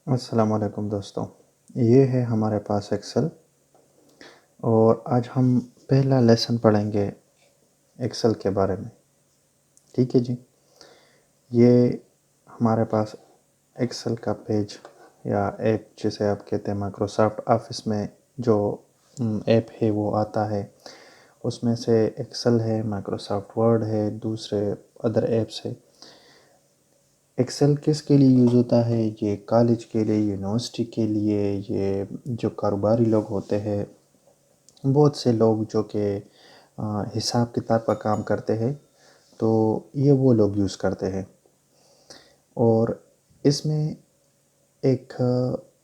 अस्सलाम वालेकुम दोस्तों। ये है हमारे पास एक्सेल और आज हम पहला लेसन पढ़ेंगे एक्सेल के बारे में। ठीक है जी। ये हमारे पास एक्सेल का पेज या ऐप जिसे आप कहते हैं माइक्रोसॉफ्ट ऑफिस में जो ऐप है वो आता है। उसमें से एक्सेल है, माइक्रोसॉफ्ट वर्ड है, दूसरे अदर ऐप्स है। एक्सेल किसके लिए यूज़ होता है? ये कॉलेज के लिए, यूनिवर्सिटी के लिए, ये जो कारोबारी लोग होते हैं, बहुत से लोग जो कि हिसाब किताब का काम करते हैं, तो ये वो लोग यूज़ करते हैं। और इसमें एक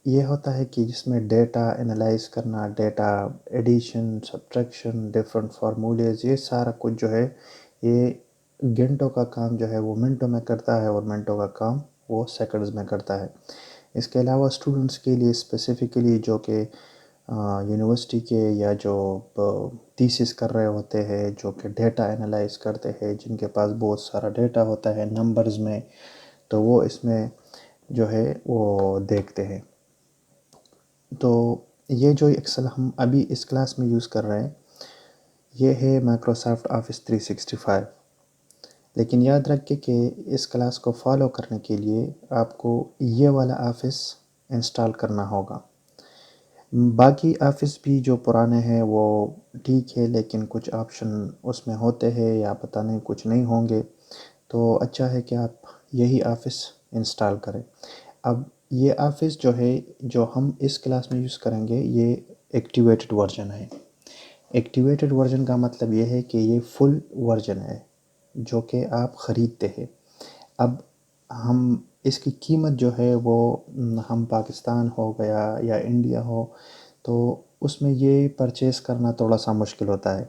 ये होता है कि जिसमें डेटा एनालाइज करना, data addition, subtraction, different formulas, ये सारा कुछ जो है ये घंटों का काम जो है वो मिनटों में करता है और मिनटों का काम वो सेकंड्स में करता है। इसके अलावा स्टूडेंट्स के लिए स्पेसिफ़िकली जो कि यूनिवर्सिटी के या जो थीसिस कर रहे होते हैं, जो कि डेटा एनालाइज करते हैं, जिनके पास बहुत सारा डेटा होता है नंबर्स में, तो वो इसमें जो है वो देखते हैं। तो ये जो एक्सेल हम अभी इस क्लास में यूज़ कर रहे हैं, ये है माइक्रोसॉफ्ट ऑफिस 365। लेकिन याद रखें कि इस क्लास को फॉलो करने के लिए आपको ये वाला ऑफिस इंस्टॉल करना होगा। बाकी ऑफिस भी जो पुराने हैं वो ठीक है, लेकिन कुछ ऑप्शन उसमें होते हैं या पता नहीं कुछ नहीं होंगे, तो अच्छा है कि आप यही ऑफिस इंस्टॉल करें। अब ये ऑफिस जो है, जो हम इस क्लास में यूज़ करेंगे, ये एक्टिवेटेड वर्जन है। एक्टिवेटेड वर्जन का मतलब ये है कि ये फुल वर्जन है जो कि आप ख़रीदते हैं। अब हम इसकी कीमत जो है वो हम पाकिस्तान हो गया या इंडिया हो, तो उसमें ये परचेज़ करना थोड़ा सा मुश्किल होता है।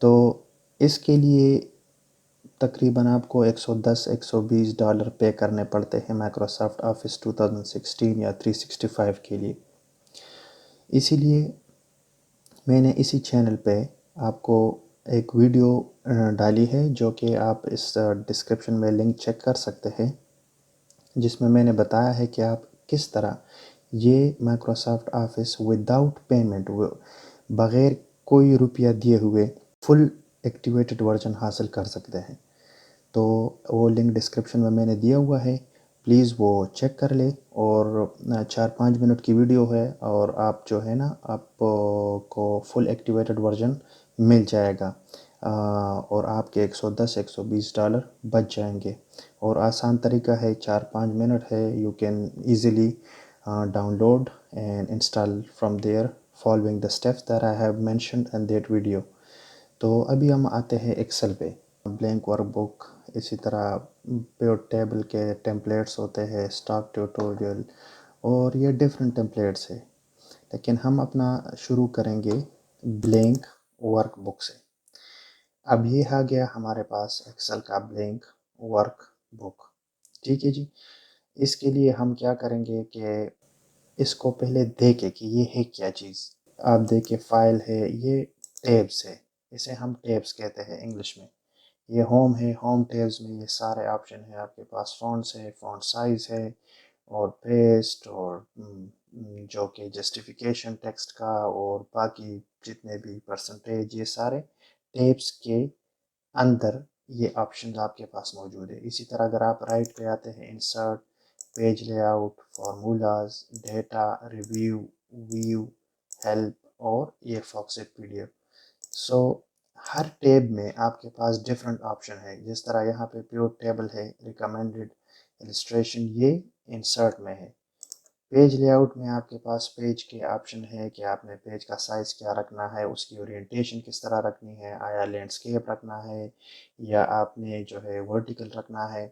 तो इसके लिए तकरीबन आपको 110-120 डॉलर पे करने पड़ते हैं माइक्रोसॉफ्ट ऑफिस 2016 या 365 के लिए। इसीलिए मैंने इसी चैनल पे आपको एक वीडियो डाली है, जो कि आप इस डिस्क्रिप्शन में लिंक चेक कर सकते हैं, जिसमें मैंने बताया है कि आप किस तरह ये माइक्रोसॉफ्ट ऑफिस विदाउट पेमेंट, बग़ैर कोई रुपया दिए हुए, फुल एक्टिवेटेड वर्जन हासिल कर सकते हैं। तो वो लिंक डिस्क्रिप्शन में मैंने दिया हुआ है, प्लीज़ वो चेक कर ले। और 4-5 मिनट की वीडियो है और आप जो है ना, आपको फुल एक्टिवेटेड वर्जन मिल जाएगा। और आपके 110-120 डॉलर बच जाएंगे। और आसान तरीका है, 4-5 मिनट है, you can easily download and install from there following the steps that I have mentioned in that video. तो अभी हम आते हैं एक्सेल पे। ब्लैंक वर्कबुक, इसी तरह पिवट टेबल के टेम्पलेट्स होते हैं, स्टॉक ट्यूटोरियल, और ये डिफरेंट टेम्पलेट्स है। लेकिन हम अपना शुरू करेंगे ब्लैंक वर्कबुक से। अब ये आ गया हमारे पास एक्सेल का ब्लैंक वर्कबुक। ठीक है जी। इसके लिए हम क्या करेंगे कि इसको पहले देखें कि ये है क्या चीज़। आप देखिए, फाइल है, ये टैब्स है, इसे हम टैब्स कहते हैं इंग्लिश में। ये होम है, होम टैब्स में ये सारे ऑप्शन है आपके पास। फ़ॉन्ट्स है, फ़ॉन्ट साइज़ है, और पेस्ट, और जो कि जस्टिफिकेशन टेक्स्ट का, और बाकी जितने भी परसेंटेज, ये सारे टैब्स के अंदर ये ऑप्शन आपके पास मौजूद है। इसी तरह अगर आप राइट पे आते हैं, insert, page layout, formulas, data, review, view, help, और ये फॉक्सेट पीडीएफ। सो हर टैब में आपके पास डिफरेंट ऑप्शन है। जिस तरह यहाँ पे प्योर टेबल है, रिकमेंडेड, इलस्ट्रेशन, ये इंसर्ट में है। पेज लेआउट में आपके पास पेज के ऑप्शन है कि आपने पेज का साइज़ क्या रखना है, उसकी ओरिएंटेशन किस तरह रखनी है, आया लैंडस्केप रखना है या आपने जो है वर्टिकल रखना है,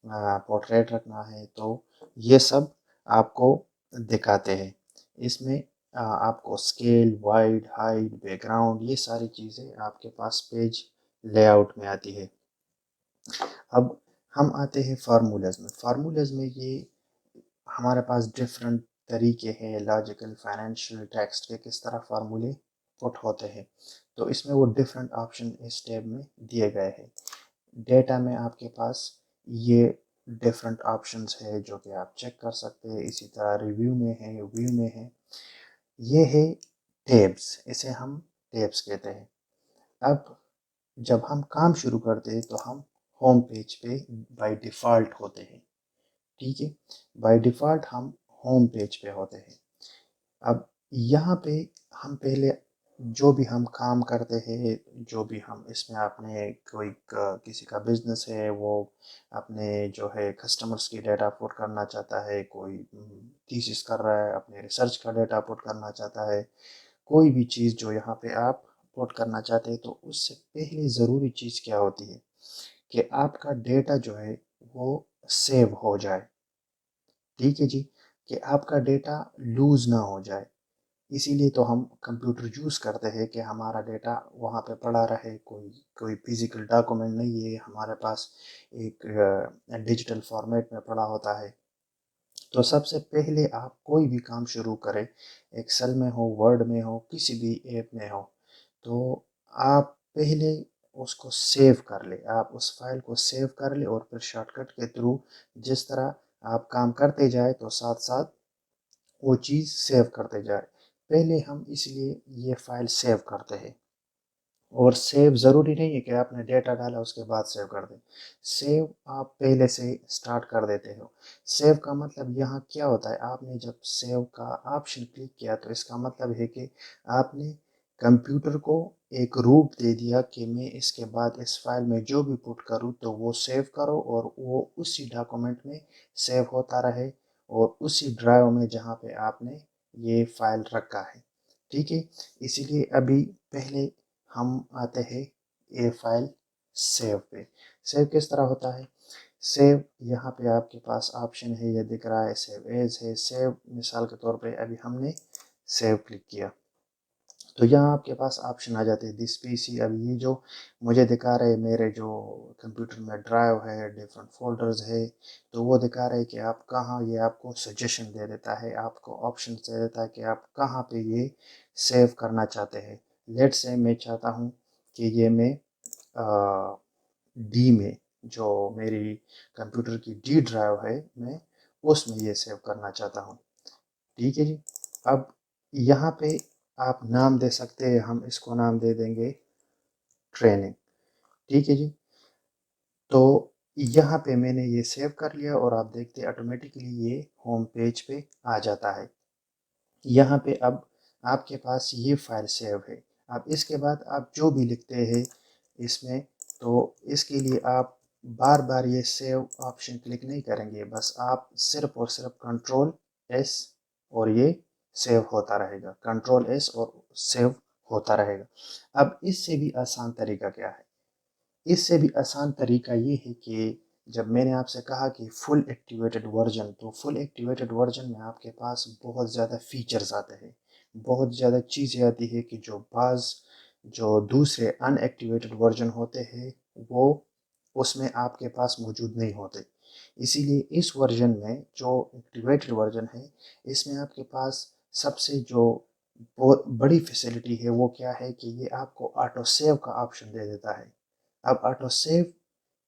पोर्ट्रेट रखना है, तो ये सब आपको दिखाते हैं। इसमें आपको स्केल, वाइड, हाइट, बैकग्राउंड, ये सारी चीज़ें आपके पास पेज लेआउट में आती है। अब हम आते हैं फार्मूलाज में। फार्मूलाज में ये हमारे पास डिफरेंट तरीके हैं, लॉजिकल, फाइनेंशियल, टेक्स्ट के किस तरह फार्मूले पुट होते हैं। तो इसमें वो डिफरेंट ऑप्शन इस टैब में दिए गए हैं। डेटा में आपके पास ये डिफरेंट ऑप्शंस है जो कि आप चेक कर सकते हैं। इसी तरह रिव्यू में है, व्यू में है। ये है टैब्स, इसे हम टैब्स कहते हैं। अब जब हम काम शुरू करते हैं तो हम होम पेज पे बाय डिफ़ॉल्ट होते हैं, ठीक है। बाय डिफ़ॉल्ट हम होम पेज पे होते हैं। अब यहाँ पे हम पहले जो भी हम काम करते हैं, जो भी हम इसमें आपने कोई किसी का बिजनेस है, वो अपने जो है कस्टमर्स की डेटा पुट करना चाहता है, कोई थीसिस कर रहा है, अपने रिसर्च का डेटा पुट करना चाहता है, कोई भी चीज़ जो यहाँ पे आप पुट करना चाहते हैं, तो उससे पहले ज़रूरी चीज़ क्या होती है कि आपका डेटा जो है वो सेव हो जाए, ठीक है जी, कि आपका डेटा लूज़ ना हो जाए। इसीलिए तो हम कंप्यूटर यूज़ करते हैं कि हमारा डेटा वहाँ पे पड़ा रहे, कोई कोई फिज़िकल डॉक्यूमेंट नहीं है हमारे पास, एक डिजिटल फॉर्मेट में पड़ा होता है। तो सबसे पहले आप कोई भी काम शुरू करें, एक्सेल में हो, वर्ड में हो, किसी भी ऐप में हो, तो आप पहले उसको सेव कर लें। आप उस फाइल को सेव कर लें और फिर शॉर्टकट के थ्रू जिस तरह आप काम करते जाए तो साथ-साथ वो चीज़ सेव करते जाए। पहले हम इसलिए ये फ़ाइल सेव करते हैं। और सेव ज़रूरी नहीं है कि आपने डेटा डाला उसके बाद सेव कर दें। सेव आप पहले से स्टार्ट कर देते हो। सेव का मतलब यहाँ क्या होता है, आपने जब सेव का ऑप्शन क्लिक किया तो इसका मतलब है कि आपने कंप्यूटर को एक रूट दे दिया कि मैं इसके बाद इस फाइल में जो भी पुट करूँ तो वो सेव करो और वो उसी डॉक्यूमेंट में सेव होता रहे और उसी ड्राइव में जहाँ पे आपने ये फाइल रखा है, ठीक है। इसीलिए अभी पहले हम आते हैं ये फाइल सेव पे। सेव किस तरह होता है, सेव यहाँ पे आपके पास ऑप्शन है, ये दिख रहा है, सेव एज है, सेव मिसाल के तौर पे अभी हमने सेव क्लिक किया तो यहाँ आपके पास ऑप्शन आ जाते हैं दिस पीसी। अब ये जो मुझे दिखा रहे मेरे जो कंप्यूटर में ड्राइव है, डिफरेंट फोल्डर्स है, तो वो दिखा रहे कि आप कहाँ, ये आपको सजेशन दे देता है, आपको ऑप्शन दे देता है कि आप कहाँ पे ये सेव करना चाहते हैं। लेट्स से मैं चाहता हूँ कि ये मैं डी में, जो मेरी कंप्यूटर की डी ड्राइव है, मैं उसमें ये सेव करना चाहता हूँ, ठीक है जी। अब यहाँ पे आप नाम दे सकते हैं, हम इसको नाम दे देंगे ट्रेनिंग, ठीक है जी। तो यहाँ पे मैंने ये सेव कर लिया और आप देखते हैं ऑटोमेटिकली ये होम पेज पे आ जाता है। यहाँ पे अब आपके पास ये फाइल सेव है। अब इसके बाद आप जो भी लिखते हैं इसमें, तो इसके लिए आप बार बार ये सेव ऑप्शन क्लिक नहीं करेंगे, बस आप सिर्फ और सिर्फ कंट्रोल एस और ये सेव होता रहेगा, कंट्रोल एस और सेव होता रहेगा। अब इससे भी आसान तरीका क्या है, इससे भी आसान तरीका ये है कि जब मैंने आपसे कहा कि फुल एक्टिवेटेड वर्जन, तो फुल एक्टिवेटेड वर्जन में आपके पास बहुत ज़्यादा फीचर्स आते हैं, बहुत ज़्यादा चीज़ें आती है कि जो बाज़ जो दूसरे अनएक्टिवेटेड वर्जन होते हैं वो उसमें आपके पास मौजूद नहीं होते। इसीलिए इस वर्जन में जो एक्टिवेटेड वर्जन है, इसमें आपके पास सबसे जो बहुत बड़ी फैसिलिटी है वो क्या है कि ये आपको ऑटो सेव का ऑप्शन दे देता है। अब ऑटो सेव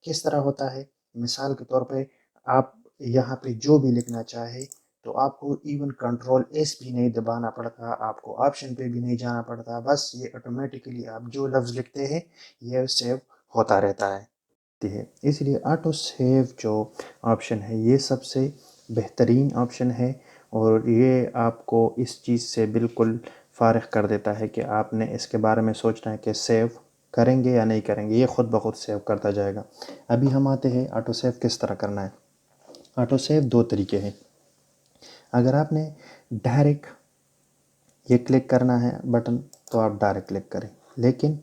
किस तरह होता है, मिसाल के तौर पे आप यहाँ पे जो भी लिखना चाहे तो आपको इवन कंट्रोल एस भी नहीं दबाना पड़ता, आपको ऑप्शन पे भी नहीं जाना पड़ता, बस ये ऑटोमेटिकली आप जो लफ्ज़ लिखते हैं ये सेव होता रहता है। इसलिए ऑटो सेव जो ऑप्शन है ये सबसे बेहतरीन ऑप्शन है और ये आपको इस चीज़ से बिल्कुल फ़ारिग कर देता है कि आपने इसके बारे में सोचना है कि सेव करेंगे या नहीं करेंगे, ये ख़ुद ब खुद सेव करता जाएगा। अभी हम आते हैं ऑटो सेव किस तरह करना है। ऑटो सेव दो तरीके हैं। अगर आपने डायरेक्ट ये क्लिक करना है बटन तो आप डायरेक्ट क्लिक करें, लेकिन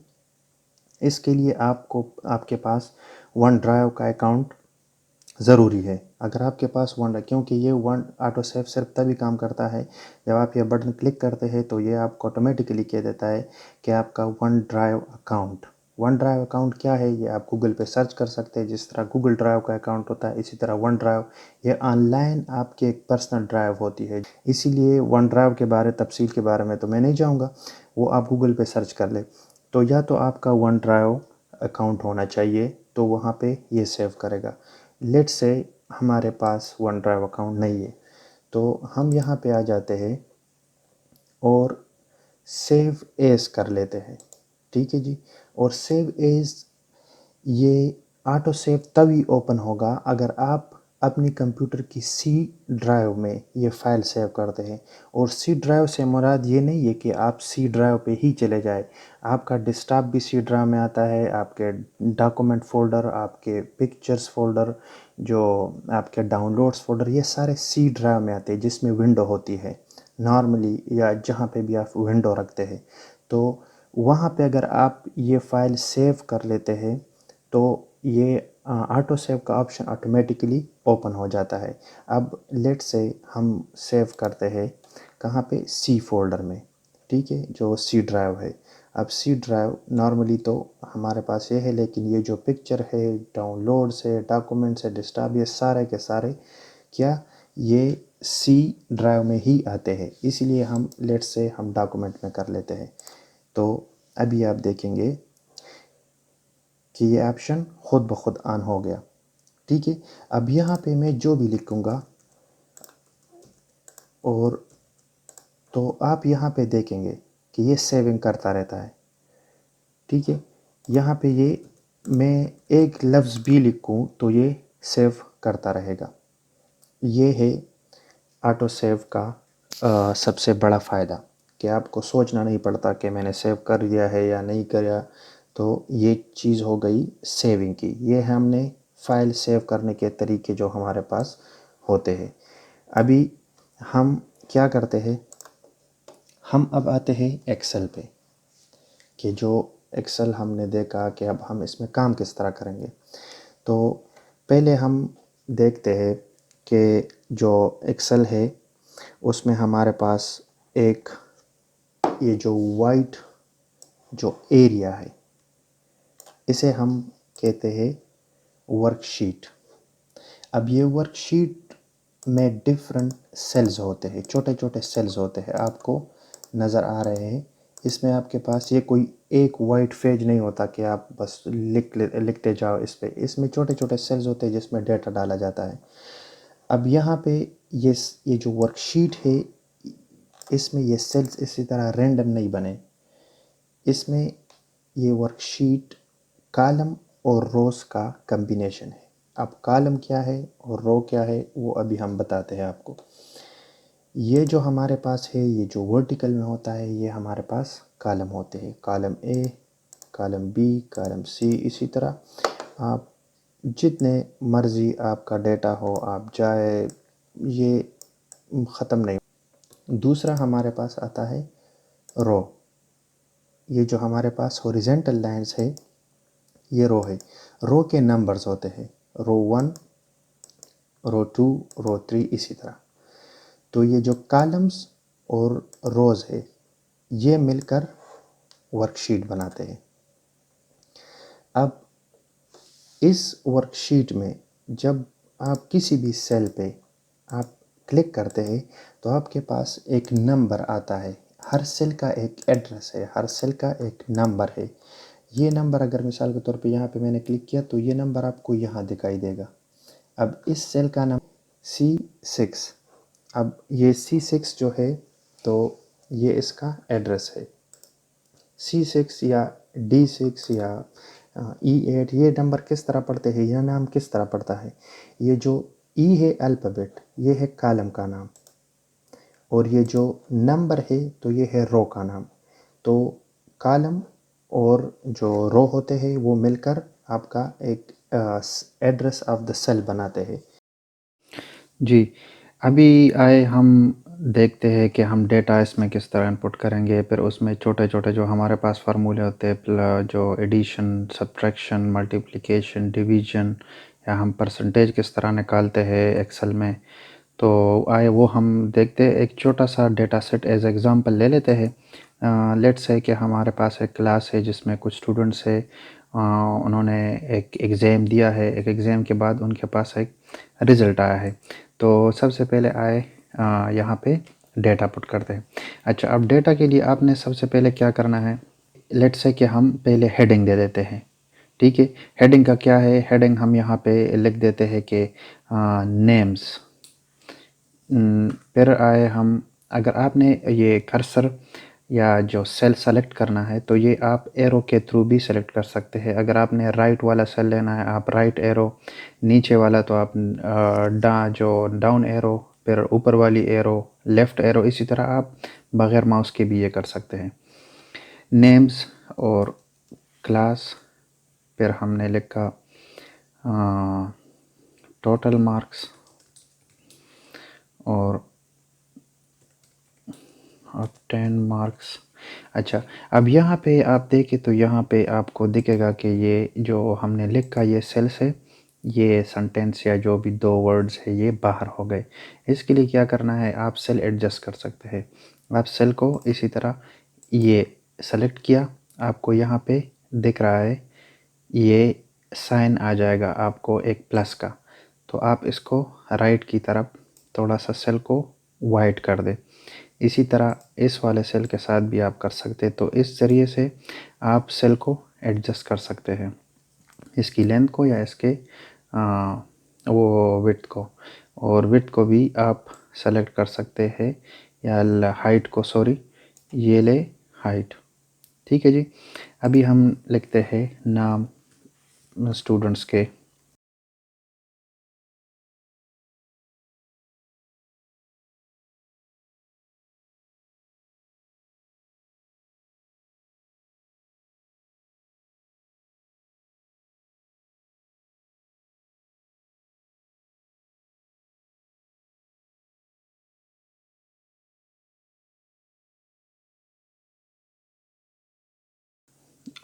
इसके लिए आपको आपके पास वन ड्राइव का अकाउंट ज़रूरी है। अगर आपके पास वन, क्योंकि ये वन ऑटो सेव सिर्फ तभी काम करता है जब आप ये बटन क्लिक करते हैं तो ये आपको ऑटोमेटिकली कह देता है कि आपका one drive account. One drive account क्या है, ये आप गूगल पे सर्च कर सकते हैं। जिस तरह गूगल ड्राइव का अकाउंट होता है इसी तरह वन ड्राइव ये ऑनलाइन आपकी एक पर्सनल ड्राइव होती है। इसीलिए वन ड्राइव के बारे तफसील के बारे में तो मैं नहीं जाऊँगा, वो आप गूगल पे सर्च कर ले। तो या तो आपका वन ड्राइव अकाउंट होना चाहिए तो वहाँ पे ये सेव करेगा। लेट्स से हमारे पास वन ड्राइव अकाउंट नहीं है, तो हम यहाँ पे आ जाते हैं और सेव एज कर लेते हैं। ठीक है जी। और सेव एज ये ऑटो सेव तभी ओपन होगा अगर आप अपनी कंप्यूटर की सी ड्राइव में ये फ़ाइल सेव करते हैं। और सी ड्राइव से मुराद ये नहीं है कि आप सी ड्राइव पे ही चले जाए, आपका डेस्कटॉप भी सी ड्राइव में आता है, आपके डॉक्यूमेंट फ़ोल्डर, आपके पिक्चर्स फ़ोल्डर, जो आपके डाउनलोड्स फ़ोल्डर, ये सारे सी ड्राइव में आते हैं जिसमें विंडो होती है नॉर्मली, या जहाँ पे भी आप विंडो रखते हैं। तो वहाँ पे अगर आप ये फ़ाइल सेव कर लेते हैं तो ये ऑटो सेव का ऑप्शन ऑटोमेटिकली ओपन हो जाता है। अब लेट से हम सेव करते हैं कहाँ पे, सी फोल्डर में। ठीक है, जो सी ड्राइव है। अब सी ड्राइव नॉर्मली तो हमारे पास ये है, लेकिन ये जो पिक्चर है, डाउनलोड्स है, डॉक्यूमेंट्स है, डेस्कटॉप, ये सारे के सारे क्या ये सी ड्राइव में ही आते हैं। इसलिए हम लेट से हम डॉक्यूमेंट में कर लेते हैं। तो अभी आप देखेंगे कि ये ऑप्शन खुद ब खुद ऑन हो गया। ठीक है। अब यहाँ पे मैं जो भी लिखूँगा और तो आप यहाँ पे देखेंगे कि ये सेविंग करता रहता है। ठीक है। यहाँ पे ये मैं एक लफ्ज़ भी लिखूँ तो ये सेव करता रहेगा। ये है ऑटो सेव का सबसे बड़ा फ़ायदा कि आपको सोचना नहीं पड़ता कि मैंने सेव कर दिया है या नहीं किया। तो ये चीज़ हो गई सेविंग की। ये हमने फ़ाइल सेव करने के तरीके जो हमारे पास होते हैं। अभी हम क्या करते हैं, हम अब आते हैं एक्सेल पे, कि जो एक्सेल हमने देखा कि अब हम इसमें काम किस तरह करेंगे। तो पहले हम देखते हैं कि जो एक्सेल है उसमें हमारे पास एक ये जो वाइट जो एरिया है, इसे हम कहते हैं वर्कशीट। अब ये वर्कशीट में डिफरेंट सेल्स होते हैं, छोटे छोटे सेल्स होते हैं, आपको नज़र आ रहे हैं। इसमें आपके पास ये कोई एक वाइट पेज नहीं होता कि आप बस लिखते जाओ इस पे। इसमें छोटे छोटे सेल्स होते हैं जिसमें डेटा डाला जाता है। अब यहाँ पे ये जो वर्कशीट है, इसमें ये सेल्स इसी तरह रैंडम नहीं बने। इसमें ये वर्कशीट कॉलम और रोज़ का कम्बिनेशन है। अब कॉलम क्या है और रो क्या है वो अभी हम बताते हैं आपको। ये जो हमारे पास है, ये जो वर्टिकल में होता है, ये हमारे पास कॉलम होते हैं। Column A, column B, column C, इसी तरह आप जितने मर्ज़ी आपका डेटा हो आप जाए, ये ख़त्म नहीं। दूसरा हमारे पास आता है रो। ये जो हमारे पास हॉरिजेंटल लाइंस है ये रो है। रो के नंबर्स होते हैं, रो 1, रो 2, रो 3, इसी तरह। तो ये जो कॉलम्स और रोज़ है ये मिलकर वर्कशीट बनाते हैं। अब इस वर्कशीट में जब आप किसी भी सेल पे आप क्लिक करते हैं तो आपके पास एक नंबर आता है। हर सेल का एक एड्रेस है, हर सेल का एक नंबर है। ये नंबर अगर मिसाल के तौर पे यहाँ पे मैंने क्लिक किया तो ये नंबर आपको यहाँ दिखाई देगा। अब इस सेल का नंबर C6। अब ये C6 जो है तो ये इसका एड्रेस है। C6 या D6 या E8, ये नंबर किस तरह पढ़ते हैं, यह नाम किस तरह पढ़ता है। ये जो E है अल्फ़ाबेट, ये है कॉलम का नाम, और ये जो नंबर है तो ये है रो का नाम। तो कॉलम और जो रो होते हैं वो मिलकर आपका एक एड्रेस ऑफ द सेल बनाते हैं। जी, अभी आए हम देखते हैं कि हम डेटा इसमें किस तरह इनपुट करेंगे। फिर उसमें छोटे-छोटे जो हमारे पास फ़ॉर्मूले होते हैं, जो एडिशन, सब्ट्रैक्शन, मल्टीप्लिकेशन, डिवीज़न, या हम परसेंटेज किस तरह निकालते हैं एक्सेल में। तो आए वो हम देखते हैं। एक छोटा-सा डेटा सेट एज़ एग्ज़ाम्पल ले लेते हैं। लेट्स से कि हमारे पास एक क्लास है जिसमें कुछ स्टूडेंट्स है, उन्होंने एक एग्ज़ाम दिया है। एक एग्ज़ाम के बाद उनके पास एक रिज़ल्ट आया है। तो सबसे पहले आए यहाँ पे डेटा पुट करते हैं। अच्छा, अब डेटा के लिए आपने सबसे पहले क्या करना है, लेट्स से कि हम पहले हेडिंग दे देते हैं। ठीक है। हेडिंग का क्या है, हेडिंग हम यहाँ पे लिख देते हैं कि नेम्स। फिर आए हम, अगर आपने ये कर्सर या जो सेल सेलेक्ट करना है तो ये आप एरो के थ्रू भी सेलेक्ट कर सकते हैं। अगर आपने राइट वाला सेल लेना है आप राइट एरो, नीचे वाला तो आप जो डाउन एरो, फिर ऊपर वाली एरो, लेफ़्ट एरो, इसी तरह आप बग़ैर माउस के भी ये कर सकते हैं। नेम्स और क्लास, फिर हमने लिखा टोटल मार्क्स और अब 10 मार्क्स। अच्छा, अब यहाँ पे आप देखें तो यहाँ पे आपको दिखेगा कि ये जो हमने लिखा ये सेल से ये सेंटेंस या जो भी 2 वर्ड्स है ये बाहर हो गए। इसके लिए क्या करना है, आप सेल एडजस्ट कर सकते हैं। आप सेल को इसी तरह ये सेलेक्ट किया, आपको यहाँ पे दिख रहा है ये साइन आ जाएगा आपको एक प्लस का, तो आप इसको राइट की तरफ थोड़ा सा सेल को वाइट कर दें। इसी तरह इस वाले सेल के साथ भी आप कर सकते हैं। तो इस ज़रिए से आप सेल को एडजस्ट कर सकते हैं, इसकी लेंथ को या इसके वो विड्थ को, और विड्थ को भी आप सेलेक्ट कर सकते हैं या हाइट को, सॉरी ये ले हाइट। ठीक है जी। अभी हम लिखते हैं नाम स्टूडेंट्स के।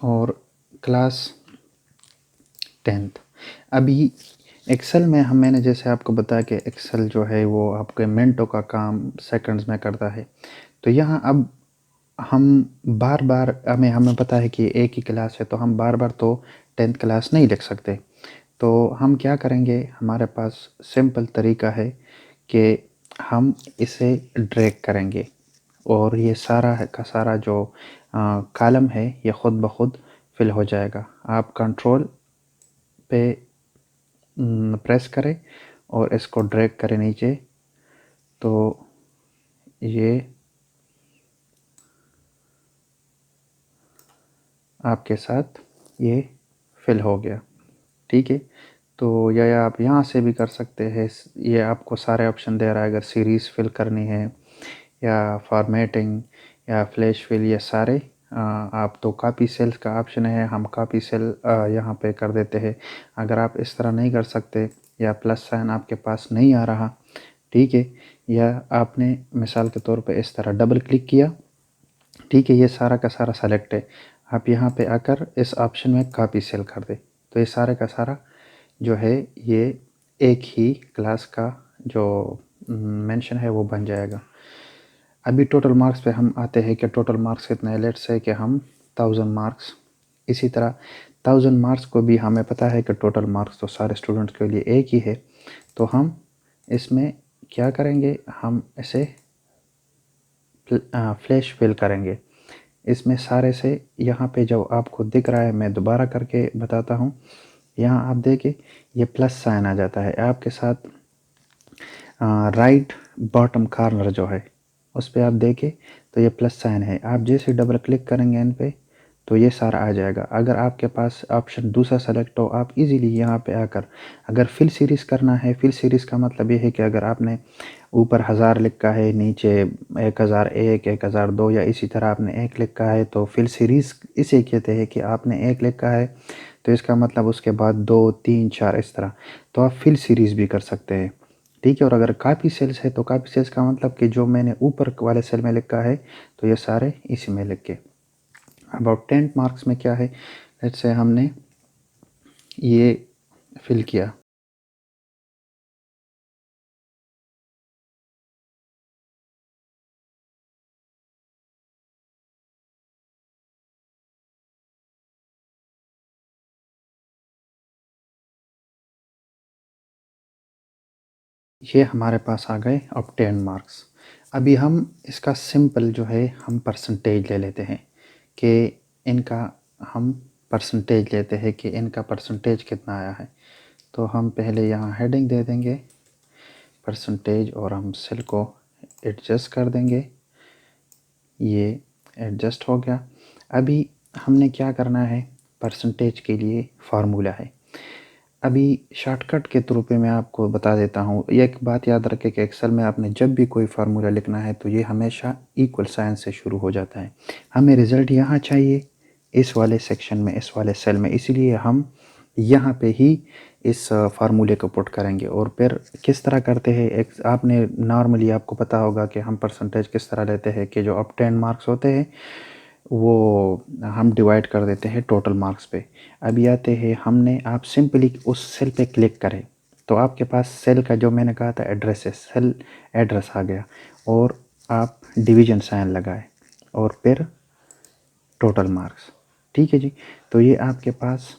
और क्लास 10th। अभी एक्सेल में मैंने जैसे आपको बताया कि एक्सेल जो है वो आपके मिनटों का काम सेकंड्स में करता है। तो यहाँ अब हम बार बार हमें पता है कि एक ही क्लास है, तो हम बार बार तो 10th क्लास नहीं लिख सकते। तो हम क्या करेंगे, हमारे पास सिंपल तरीका है कि हम इसे ड्रैग करेंगे और ये सारा का सारा जो कॉलम है ये ख़ुद ब खुद फिल हो जाएगा। आप कंट्रोल पे प्रेस करें और इसको ड्रैग करें नीचे, तो ये आपके साथ ये फिल हो गया। ठीक है, तो या आप यहाँ से भी कर सकते हैं। ये आपको सारे ऑप्शन दे रहा है, अगर सीरीज़ फिल करनी है या फॉर्मेटिंग या फ्लैश फिल, ये सारे आप तो कॉपी सेल्स का ऑप्शन है, हम कॉपी सेल यहाँ पे कर देते हैं। अगर आप इस तरह नहीं कर सकते या प्लस साइन आपके पास नहीं आ रहा, ठीक है, या आपने मिसाल के तौर पे इस तरह डबल क्लिक किया, ठीक है, ये सारा का सारा सेलेक्ट है। आप यहाँ पे आकर इस ऑप्शन में कॉपी सेल कर दे, तो ये सारे का सारा जो है ये एक ही क्लास का जो मेंशन है वो बन जाएगा। अभी टोटल मार्क्स पे हम आते हैं कि टोटल मार्क्स कितने हैं। लेट्स से कि हम 1000 मार्क्स, इसी तरह 1000 मार्क्स को भी हमें पता है कि टोटल मार्क्स तो सारे स्टूडेंट्स के लिए एक ही है। तो हम इसमें क्या करेंगे, हम इसे फ्लैश फिल करेंगे। इसमें सारे से यहाँ पे जो आपको दिख रहा है, मैं दोबारा करके बताता हूँ। यहाँ आप देखें ये प्लस साइन आ जाता है आपके साथ, राइट बॉटम कॉर्नर जो है उस पर आप देखें तो ये प्लस साइन है। आप जैसे डबल क्लिक करेंगे इन पे तो ये सारा आ जाएगा। अगर आपके पास ऑप्शन दूसरा सेलेक्ट हो, आप इजीली यहाँ पे आकर अगर फिल सीरीज़ करना है, फिल सीरीज़ का मतलब ये है कि अगर आपने ऊपर 1000 लिखा है, नीचे 1001, 1002 या इसी तरह आपने 1 लिखा है, तो फिल सीरीज़ इसे कहते हैं कि आपने 1 लिखा है तो इसका मतलब उसके बाद 2, 3, 4 इस तरह, तो आप फिल सीरीज़ भी कर सकते हैं। ठीक है, और अगर कॉपी सेल्स है तो कॉपी सेल्स का मतलब कि जो मैंने ऊपर वाले सेल में लिखा है तो ये सारे इसी में लिख के। अबाउट 10 मार्क्स में क्या है, लेट्स से हमने ये फिल किया, ये हमारे पास आ गए अब 10 मार्क्स। अभी हम इसका सिंपल जो है हम परसेंटेज ले लेते हैं कि इनका हम परसेंटेज लेते हैं कि इनका परसेंटेज कितना आया है। तो हम पहले यहाँ हेडिंग दे देंगे परसेंटेज और हम सेल को एडजस्ट कर देंगे। ये एडजस्ट हो गया। अभी हमने क्या करना है, परसेंटेज के लिए फार्मूला है। अभी शॉर्टकट के थ्रू पे मैं आपको बता देता हूँ। एक बात याद रखें कि एक्सेल में आपने जब भी कोई फार्मूला लिखना है तो ये हमेशा इक्वल साइन से शुरू हो जाता है। हमें रिज़ल्ट यहाँ चाहिए इस वाले सेक्शन में, इस वाले सेल में, इसीलिए हम यहाँ पे ही इस फार्मूले को पुट करेंगे। और फिर किस तरह करते हैं, एक आपने नॉर्मली आपको पता होगा कि हम परसेंटेज किस तरह लेते हैं कि जो ऑब्टेन मार्क्स होते हैं वो हम डिवाइड कर देते हैं टोटल मार्क्स पे। अभी आते हैं, हमने आप सिंपली उस सेल पे क्लिक करें तो आपके पास सेल का जो मैंने कहा था एड्रेस है, सेल एड्रेस आ गया और आप डिवीजन साइन लगाए और फिर टोटल मार्क्स। ठीक है जी। तो ये आपके पास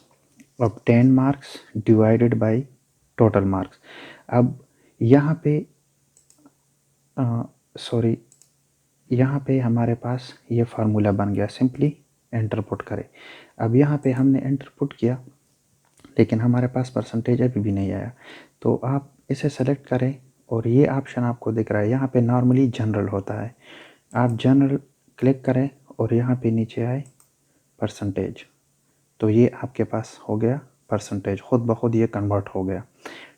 obtain marks divided by total marks. अब यहाँ पे सॉरी, यहाँ पे हमारे पास ये फार्मूला बन गया, सिंपली एंटर पुट करें। अब यहाँ पे हमने एंटर पुट किया लेकिन हमारे पास परसेंटेज अभी भी नहीं आया। तो आप इसे सेलेक्ट करें और ये ऑप्शन आपको दिख रहा है, यहाँ पे नॉर्मली जनरल होता है। आप जनरल क्लिक करें और यहाँ पे नीचे आए परसेंटेज, तो ये आपके पास हो गया परसेंटेज, खुद ब खुद ये कन्वर्ट हो गया।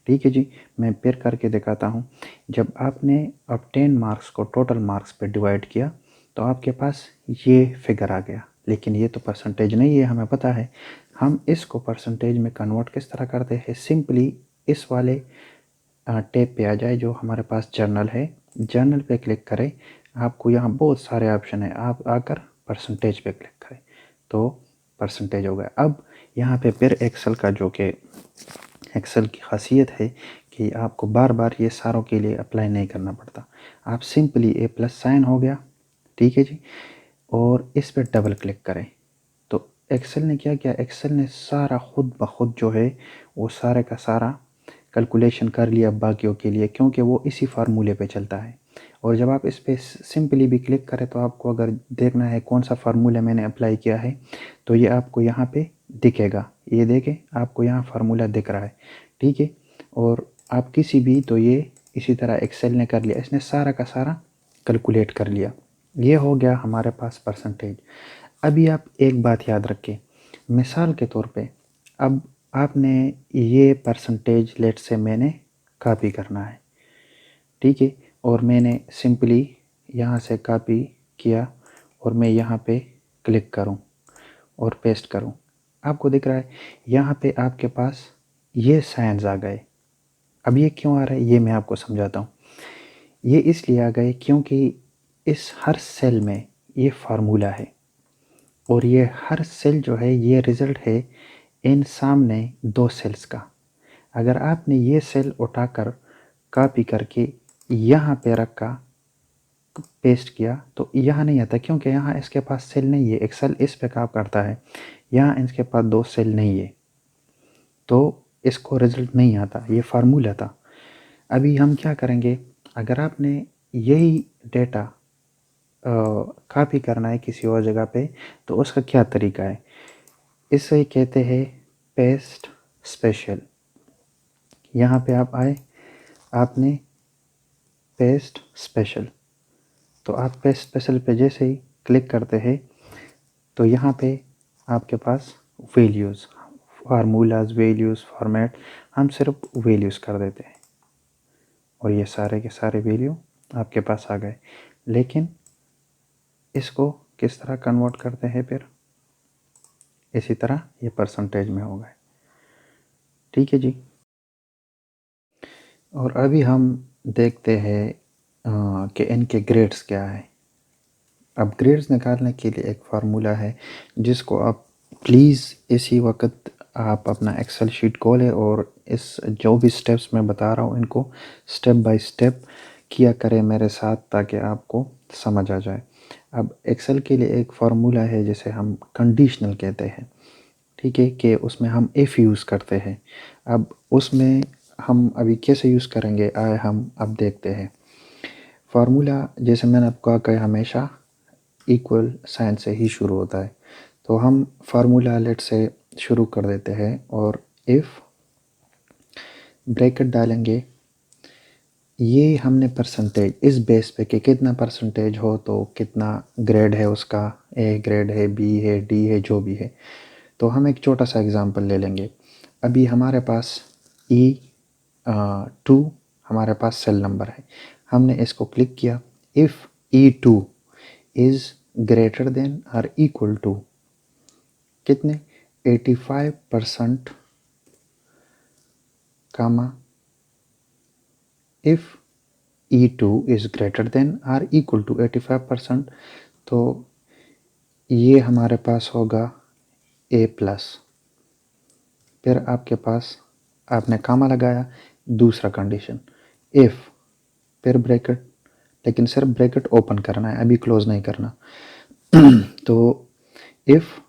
ठीक है जी। मैं फिर करके दिखाता हूँ। जब आपने ऑब्टेन मार्क्स को टोटल मार्क्स पे डिवाइड किया तो आपके पास ये फिगर आ गया, लेकिन ये तो परसेंटेज नहीं है, हमें पता है। हम इसको परसेंटेज में कन्वर्ट किस तरह करते हैं, सिंपली इस वाले टैब पे आ जाए जो हमारे पास जर्नल है, जर्नल पे क्लिक करें। आपको यहाँ बहुत सारे ऑप्शन है, आप आकर परसेंटेज पे क्लिक करें तो परसेंटेज हो गया। अब यहाँ पे फिर एक्सेल का जो कि एक्सेल की खासियत है कि आपको बार बार ये सारों के लिए अप्लाई नहीं करना पड़ता। आप सिंपली ए प्लस साइन हो गया, ठीक है जी, और इस पर डबल क्लिक करें तो एक्सेल ने क्या किया, एक्सेल ने सारा खुद ब खुद जो है वो सारे का सारा कैलकुलेशन कर लिया बाकियों के लिए, क्योंकि वो इसी फार्मूले पे चलता है। और जब आप इस पर सिंपली भी क्लिक करें तो आपको अगर देखना है कौन सा फार्मूला मैंने अप्लाई किया है तो ये आपको यहाँ पे दिखेगा। ये देखें, आपको यहाँ फार्मूला दिख रहा है, ठीक है। और आप किसी भी, तो ये इसी तरह एक्सेल ने कर लिया, इसने सारा का सारा कैलकुलेट कर लिया। ये हो गया हमारे पास परसेंटेज। अभी आप एक बात याद रखें, मिसाल के तौर पे अब आपने ये परसेंटेज लेट से मैंने कॉपी करना है, ठीक है, और मैंने सिंपली यहाँ से कॉपी किया और मैं यहाँ पे क्लिक करूँ और पेस्ट करूँ। आपको दिख रहा है यहाँ पे आपके पास ये साइंस आ गए। अब ये क्यों आ रहा है ये मैं आपको समझाता हूँ। ये इसलिए आ गए क्योंकि इस हर सेल में ये फार्मूला है और ये हर सेल जो है ये रिज़ल्ट है इन सामने दो सेल्स का। अगर आपने ये सेल उठाकर कॉपी करके यहाँ पे रखा, पेस्ट किया, तो यहाँ नहीं आता क्योंकि यहाँ इसके पास सेल नहीं है। एक्सेल इस पे काम करता है, यहाँ इसके पास दो सेल नहीं है तो इसको रिज़ल्ट नहीं आता, ये फार्मूला था। अभी हम क्या करेंगे, अगर आपने यही डेटा कॉपी करना है किसी और जगह पे तो उसका क्या तरीका है, इसे कहते हैं पेस्ट स्पेशल। यहाँ पे आप आए, आपने पेस्ट स्पेशल, तो आप पेस्ट स्पेशल पे जैसे ही क्लिक करते हैं तो यहाँ पे आपके पास वैल्यूज़, फार्मूलाज, वैल्यूज़, फॉर्मेट, हम सिर्फ वैल्यूज़ कर देते हैं और ये सारे के सारे वैल्यू आपके पास आ गए। लेकिन इसको किस तरह कन्वर्ट करते हैं, फिर इसी तरह ये परसेंटेज में हो गए, ठीक है जी। और अभी हम देखते हैं कि इनके ग्रेड्स क्या है। अब ग्रेड्स निकालने के लिए एक फार्मूला है जिसको आप प्लीज़ इसी वक्त आप अपना एक्सेल शीट खोलें और इस जो भी स्टेप्स मैं बता रहा हूँ इनको स्टेप बाय स्टेप किया करें मेरे साथ ताकि आपको समझ आ जाए। अब एक्सेल के लिए एक फार्मूला है जिसे हम कंडीशनल कहते हैं, ठीक है, कि उसमें हम इफ़ यूज़ करते हैं। अब उसमें हम अभी कैसे यूज़ करेंगे आए हम अब देखते हैं। फार्मूला जैसे मैंने आपको कहा कि हमेशा इक्वल साइन से ही शुरू होता है। तो हम फार्मूला लेट से शुरू कर देते हैं और इफ़ ब्रैकेट डालेंगे, ये हमने परसेंटेज इस बेस पे कि कितना परसेंटेज हो तो कितना ग्रेड है उसका, ए ग्रेड है, बी है, डी है, जो भी है। तो हम एक छोटा सा एग्जांपल ले लेंगे। अभी हमारे पास E2 हमारे पास सेल नंबर है, हमने इसको क्लिक किया। If E2 is greater than और इक्वल टू कितने 85% comma if E2 is greater than और इक्वल टू 85%, तो ये हमारे पास होगा A प्लस। फिर आपके पास आपने कामा लगाया, दूसरा कंडीशन इफ़, फिर ब्रैकेट, लेकिन सिर्फ ब्रैकेट ओपन करना है, अभी क्लोज नहीं करना। तो इफ़,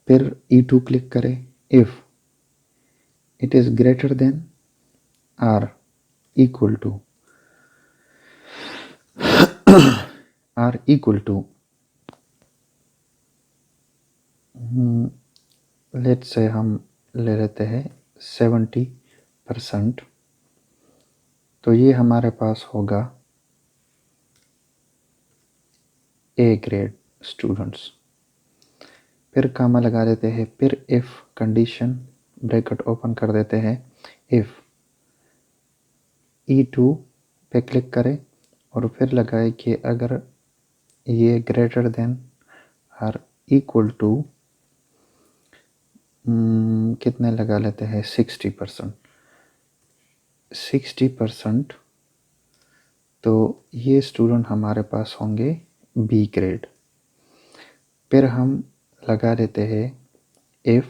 फिर E2 क्लिक करें, if it is greater than or equal to let's say हम ले लेते हैं 70%, तो ये हमारे पास होगा ए ग्रेड स्टूडेंट्स। फिर कामा लगा देते हैं, फिर इफ़ कंडीशन ब्रैकेट ओपन कर देते हैं, इफ़ E2 पे क्लिक करें और फिर लगाए कि अगर ये ग्रेटर देन और इक्वल टू कितने लगा लेते हैं 60%, तो ये स्टूडेंट हमारे पास होंगे बी ग्रेड। फिर हम लगा देते हैं इफ़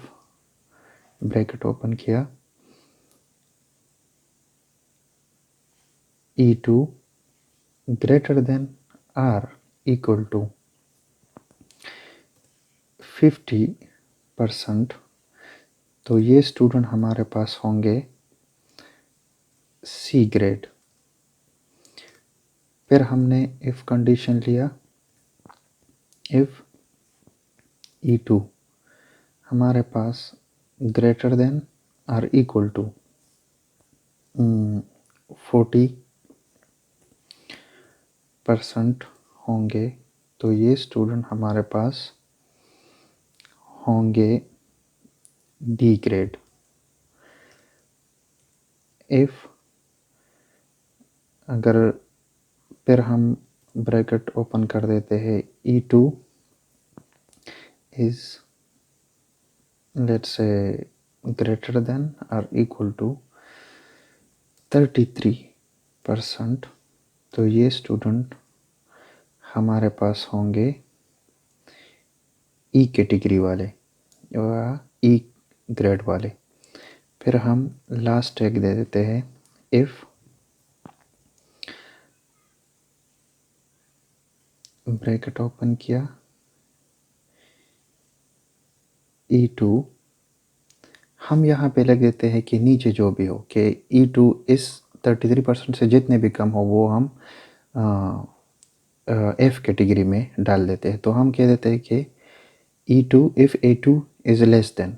ब्रैकेट ओपन किया, E2 greater than or equal to 50%, तो ये स्टूडेंट हमारे पास होंगे सी ग्रेड। फिर हमने इफ़ कंडीशन लिया, इफ़ E2 हमारे पास ग्रेटर देन और इक्वल टू 40% होंगे, तो ये स्टूडेंट हमारे पास होंगे डी ग्रेड। इफ़ अगर फिर हम ब्रैकेट ओपन कर देते हैं, E2 is let's say greater than और इक्वल टू 33%, तो ये स्टूडेंट हमारे पास होंगे ई कैटेगरी वाले या ई ग्रेड वाले। फिर हम लास्ट एक दे देते हैं, इफ़ ब्रैकेट ओपन किया, E2 हम यहाँ पे लग देते हैं कि नीचे जो भी हो कि E2 इस 33% से जितने भी कम हो वो हम F कैटेगरी में डाल देते हैं। तो हम कह देते हैं कि E2 if A2 is less than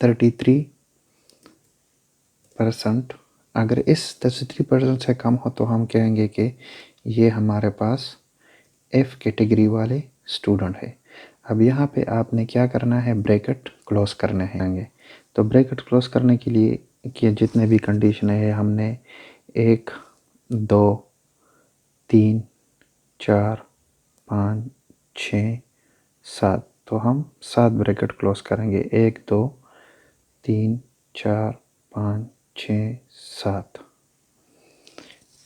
33%, अगर इस 33% से कम हो तो हम कहेंगे कि ये हमारे पास F कैटेगरी वाले स्टूडेंट है। अब यहाँ पे आपने क्या करना है, ब्रैकेट क्लोज करने हैं। तो ब्रैकेट क्लोज करने के लिए कि जितने भी कंडीशन है हमने 1 2 3 4 5 6 7, तो हम 7 ब्रैकेट क्लोज करेंगे, 1 2 3 4 5 6 7।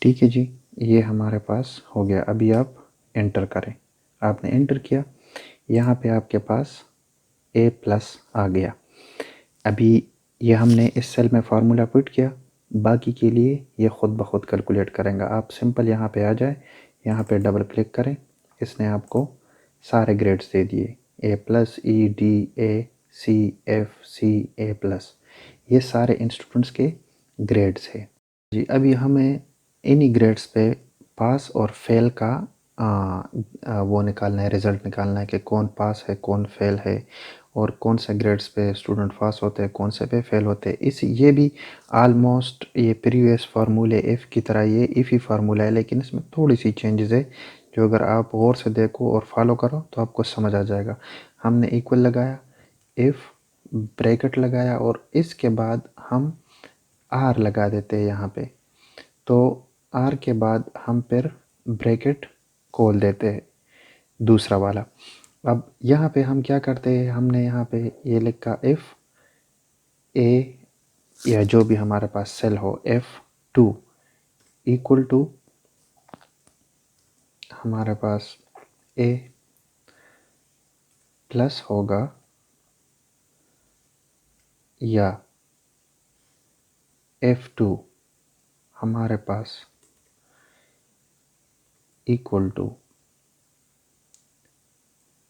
ठीक है जी, ये हमारे पास हो गया। अभी आप एंटर करें। आपने एंटर किया, यहाँ पे आपके पास A प्लस आ गया। अभी ये हमने इस सेल में फार्मूला पुट किया, बाकी के लिए ये ख़ुद ब खुद कैलकुलेट करेंगे। आप सिंपल यहाँ पे आ जाए, यहाँ पे डबल क्लिक करें, इसने आपको सारे ग्रेड्स दे दिए, A plus E D A C F C A plus, ये सारे इंस्टीट्यूट्स के ग्रेड्स है जी। अभी हमें इन्हीं ग्रेड्स पे पास और फेल का वो निकालना है, रिज़ल्ट निकालना है कि कौन पास है, कौन फेल है और कौन से ग्रेड्स पे स्टूडेंट पास होते हैं, कौन से पे फेल होते हैं। ये भी ऑलमोस्ट ये प्रीवियस फार्मूले इफ़ की तरह ये इफ़ ही फार्मूला है, लेकिन इसमें थोड़ी सी चेंजेस है जो अगर आप गौर से देखो और फॉलो करो तो आपको समझ आ जाएगा। हमने इक्वल लगाया, इफ़ ब्रैकेट लगाया और इसके बाद हम आर लगा देते हैं यहाँ पे। तो आर के बाद हम फिर ब्रैकेट खोल देते हैं दूसरा वाला। अब यहाँ पे हम क्या करते हैं, हमने यहाँ पे ये लिखा इफ़ ए या जो भी हमारे पास सेल हो F2 इक्वल टू हमारे पास A प्लस होगा या F2 हमारे पास इक्वल टू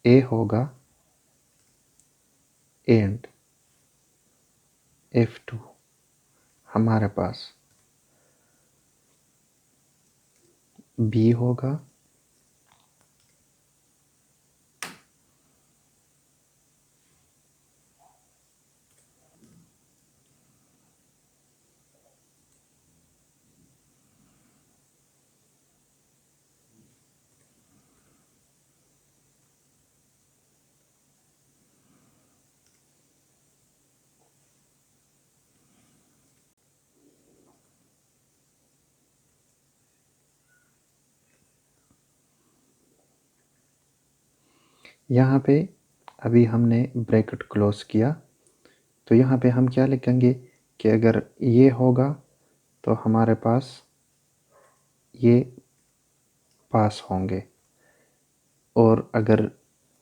A होगा एंड F2 हमारे पास B होगा यहाँ पे अभी हमने ब्रैकेट क्लोज किया तो यहाँ पे हम क्या लिखेंगे कि अगर ये होगा तो हमारे पास ये पास होंगे और अगर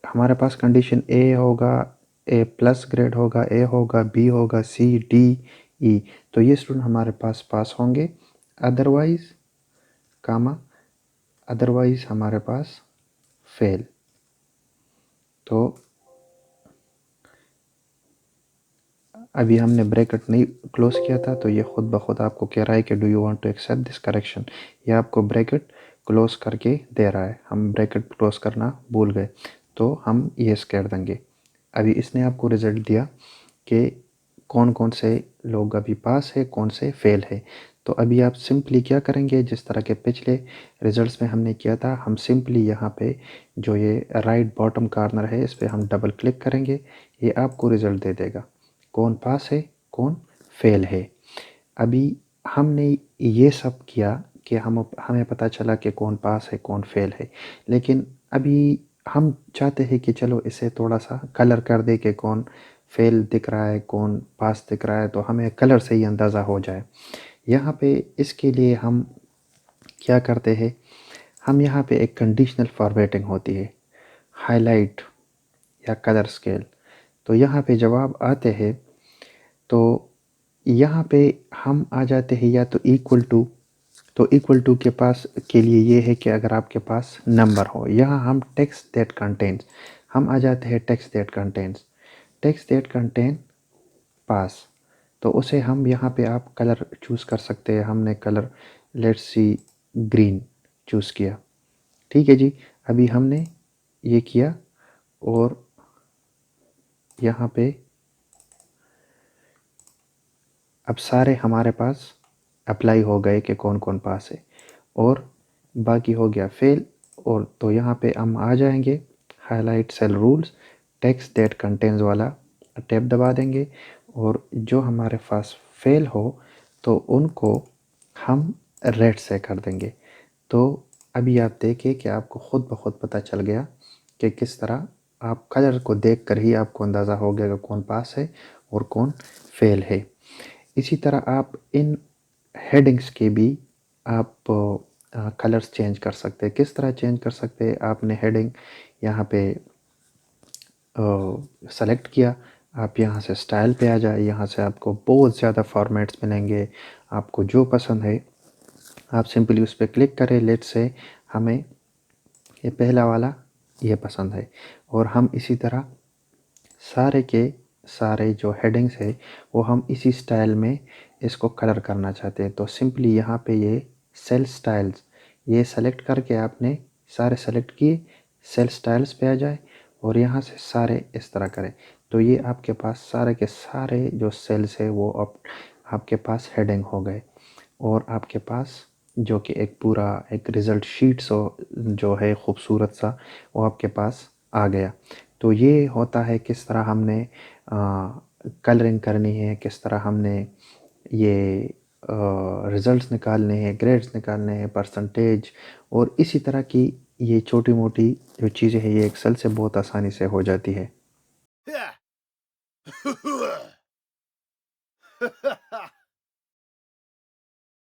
हमारे पास कंडीशन ए होगा, ए प्लस ग्रेड होगा, ए होगा, बी होगा, सी डी ई, तो ये स्टूडेंट हमारे पास होंगे। अदरवाइज कामा अदरवाइज हमारे पास फेल। तो अभी हमने ब्रैकेट नहीं क्लोज किया था तो ये खुद ब खुद आपको कह रहा है कि do you want to accept this correction. ये आपको ब्रैकेट क्लोज करके दे रहा है, हम ब्रैकेट क्लोज करना भूल गए तो हम येस कर देंगे। अभी इसने आपको रिजल्ट दिया कि कौन कौन से लोग अभी पास है, कौन से फेल है। तो अभी आप सिंपली क्या करेंगे, जिस तरह के पिछले रिजल्ट्स में हमने किया था, हम सिंपली यहाँ पे जो ये राइट बॉटम कॉर्नर है इस पर हम डबल क्लिक करेंगे, ये आपको रिजल्ट दे देगा कौन पास है, कौन फेल है। अभी हमने ये सब किया कि हमें पता चला कि कौन पास है, कौन फेल है, लेकिन अभी हम चाहते हैं कि चलो इसे थोड़ा सा कलर कर दे कि कौन फेल दिख रहा है, कौन पास दिख रहा है, तो हमें कलर से ही अंदाज़ा हो जाए। यहाँ पे इसके लिए हम क्या करते हैं, हम यहाँ पे एक कंडीशनल फॉर्मेटिंग होती है, हाईलाइट या कलर स्केल। तो यहाँ पे जवाब आते हैं तो यहाँ पे हम आ जाते हैं या तो इक्वल टू, तो इक्वल टू के पास के लिए ये है कि अगर आपके पास नंबर हो, यहाँ हम टेक्स्ट दैट कंटेन्स, हम आ जाते हैं text that contains, text that contain pass. तो उसे हम यहाँ पे आप कलर चूज़ कर सकते हैं। हमने colour let's see green choose किया, ठीक है जी। अभी हमने ये किया और यहाँ पे अब सारे हमारे पास अप्लाई हो गए कि कौन कौन पास है और बाकी हो गया फेल। और तो यहाँ पे हम आ जाएंगे highlight cell rules, text that contains वाला टैब दबा देंगे और जो हमारे पास फेल हो तो उनको हम रेड से कर देंगे। तो अभी आप देखिए कि आपको खुद ब खुद पता चल गया कि किस तरह आप कलर को देखकर ही आपको अंदाज़ा हो गया कि कौन पास है और कौन फेल है। इसी तरह आप इन हेडिंग्स के भी आप कलर्स चेंज कर सकते हैं। किस तरह चेंज कर सकते हैं, आपने हेडिंग यहाँ पे सेलेक्ट किया, आप यहाँ से स्टाइल पे आ जाए, यहाँ से आपको बहुत ज़्यादा फॉर्मेट्स मिलेंगे, आपको जो पसंद है आप सिंपली उस पर क्लिक करें। लेट्स से हमें ये पहला वाला ये पसंद है और हम इसी तरह सारे के सारे जो हेडिंग्स है वो हम इसी स्टाइल में इसको कलर करना चाहते हैं। तो सिंपली यहाँ पे ये सेल स्टाइल्स ये सेलेक्ट करके आपने सारे सेलेक्ट किए, सेल स्टाइल्स पे आ जाए और यहाँ से सारे इस तरह करें। तो ये आपके पास सारे के सारे जो सेल्स है वो आपके पास हेडिंग हो गए और आपके पास जो कि एक पूरा एक रिज़ल्ट शीट जो है खूबसूरत सा वो आपके पास आ गया। तो ये होता है किस तरह हमने कलरिंग करनी है, किस तरह हमने ये रिज़ल्ट्स निकालने हैं, ग्रेड्स निकालने हैं, परसेंटेज और इसी तरह की ये छोटी-मोटी जो चीज़ें हैं ये एक्सेल से बहुत आसानी से हो जाती है।